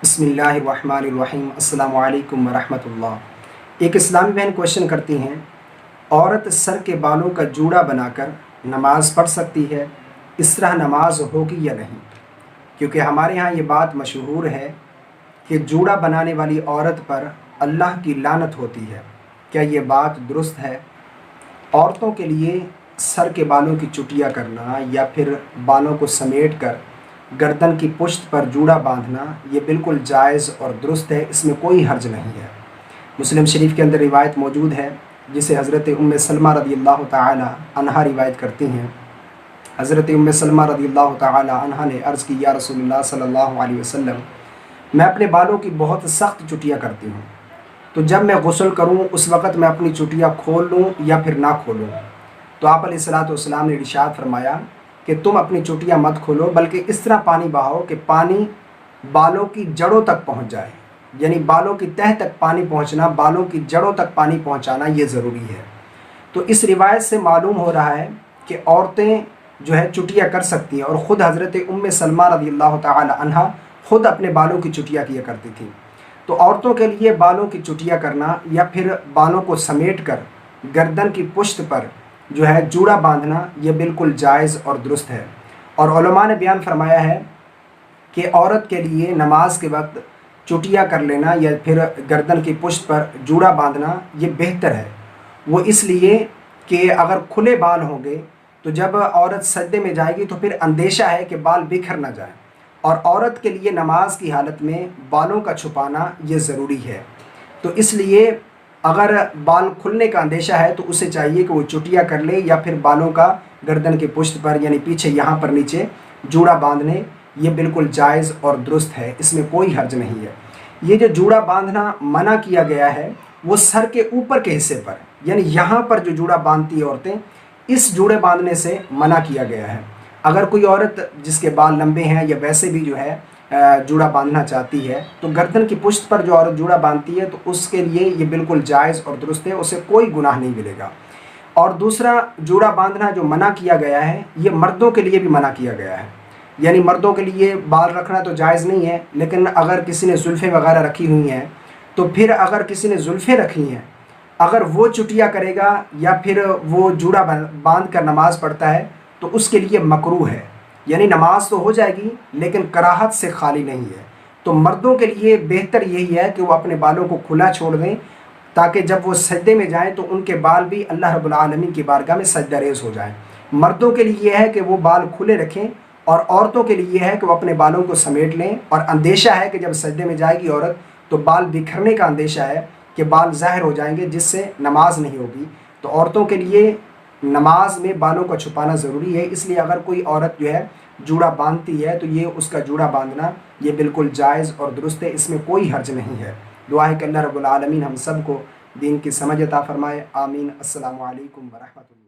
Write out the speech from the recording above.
بسم اللہ الرحمن الرحیم۔ السلام علیکم ورحمۃ اللہ۔ ایک اسلامی بہن کوشچن کرتی ہیں، عورت سر کے بالوں کا جوڑا بنا کر نماز پڑھ سکتی ہے، اس طرح نماز ہوگی یا نہیں؟ کیونکہ ہمارے ہاں یہ بات مشہور ہے کہ جوڑا بنانے والی عورت پر اللہ کی لعنت ہوتی ہے۔ کیا یہ بات درست ہے؟ عورتوں کے لیے سر کے بالوں کی چٹیاں کرنا یا پھر بالوں کو سمیٹ کر گردن کی پشت پر جوڑا باندھنا یہ بالکل جائز اور درست ہے، اس میں کوئی حرج نہیں ہے۔ مسلم شریف کے اندر روایت موجود ہے جسے حضرت ام سلمہ رضی اللہ تعالی عنہا روایت کرتی ہیں۔ حضرت ام سلمہ رضی اللہ تعالی عنہا نے عرض کی، یا رسول اللہ صلی اللہ علیہ وسلم، میں اپنے بالوں کی بہت سخت چٹیاں کرتی ہوں، تو جب میں غسل کروں اس وقت میں اپنی چٹیاں کھول لوں یا پھر نہ کھولوں؟ تو آپ علیہ الصلوۃ والسلام نے ارشاد فرمایا کہ تم اپنی چٹیاں مت کھولو، بلکہ اس طرح پانی بہاؤ کہ پانی بالوں کی جڑوں تک پہنچ جائے، یعنی بالوں کی تہہ تک پانی پہنچنا، بالوں کی جڑوں تک پانی پہنچانا یہ ضروری ہے۔ تو اس روایت سے معلوم ہو رہا ہے کہ عورتیں جو ہے چٹیاں کر سکتی ہیں، اور خود حضرت ام سلمہ رضی اللہ تعالی عنہا خود اپنے بالوں کی چٹیاں کیا کرتی تھیں۔ تو عورتوں کے لیے بالوں کی چٹیاں کرنا یا پھر بالوں کو سمیٹ کر گردن کی پشت پر جو ہے جوڑا باندھنا یہ بالکل جائز اور درست ہے۔ اور علماء نے بیان فرمایا ہے کہ عورت کے لیے نماز کے وقت چٹیاں کر لینا یا پھر گردن کی پشت پر جوڑا باندھنا یہ بہتر ہے۔ وہ اس لیے کہ اگر کھلے بال ہوں گے تو جب عورت سجدے میں جائے گی تو پھر اندیشہ ہے کہ بال بکھر نہ جائیں، اور عورت کے لیے نماز کی حالت میں بالوں کا چھپانا یہ ضروری ہے۔ تو اس لیے اگر بال کھلنے کا اندیشہ ہے تو اسے چاہیے کہ وہ چٹیاں کر لے یا پھر بالوں کا گردن کے پشت پر یعنی پیچھے یہاں پر نیچے جوڑا باندھنے یہ بالکل جائز اور درست ہے، اس میں کوئی حرج نہیں ہے۔ یہ جو جوڑا باندھنا منع کیا گیا ہے وہ سر کے اوپر کے حصے پر، یعنی یہاں پر جو جوڑا باندھتی ہے عورتیں، اس جوڑے باندھنے سے منع کیا گیا ہے۔ اگر کوئی عورت جس کے بال لمبے ہیں یا ویسے بھی جو ہے جوڑا باندھنا چاہتی ہے تو گردن کی پشت پر جو عورت جوڑا باندھتی ہے تو اس کے لیے یہ بالکل جائز اور درست ہے، اسے کوئی گناہ نہیں ملے گا۔ اور دوسرا، جوڑا باندھنا جو منع کیا گیا ہے یہ مردوں کے لیے بھی منع کیا گیا ہے، یعنی مردوں کے لیے بال رکھنا تو جائز نہیں ہے، لیکن اگر کسی نے زلفیں وغیرہ رکھی ہوئی ہیں تو پھر اگر کسی نے زلفیں رکھی ہیں، اگر وہ چٹیاں کرے گا یا پھر وہ جوڑا باندھ کر نماز پڑھتا ہے تو اس کے لیے مکروہ ہے، یعنی نماز تو ہو جائے گی لیکن کراہت سے خالی نہیں ہے۔ تو مردوں کے لیے بہتر یہی ہے کہ وہ اپنے بالوں کو کھلا چھوڑ دیں تاکہ جب وہ سجدے میں جائیں تو ان کے بال بھی اللہ رب العالمین کی بارگاہ میں سجدہ ریز ہو جائیں۔ مردوں کے لیے یہ ہے کہ وہ بال کھلے رکھیں، اور عورتوں کے لیے یہ ہے کہ وہ اپنے بالوں کو سمیٹ لیں، اور اندیشہ ہے کہ جب سجدے میں جائے گی عورت تو بال بکھرنے کا اندیشہ ہے کہ بال ظاہر ہو جائیں گے جس سے نماز نہیں ہوگی۔ تو عورتوں کے لیے نماز میں بالوں کا چھپانا ضروری ہے، اس لیے اگر کوئی عورت جو ہے جوڑا باندھتی ہے تو یہ اس کا جوڑا باندھنا یہ بالکل جائز اور درست ہے، اس میں کوئی حرج نہیں ہے۔ دعا ہے کہ اللہ رب العالمین ہم سب کو دین کی سمجھ عطا فرمائے، آمین۔ السلام علیکم ورحمۃ اللہ۔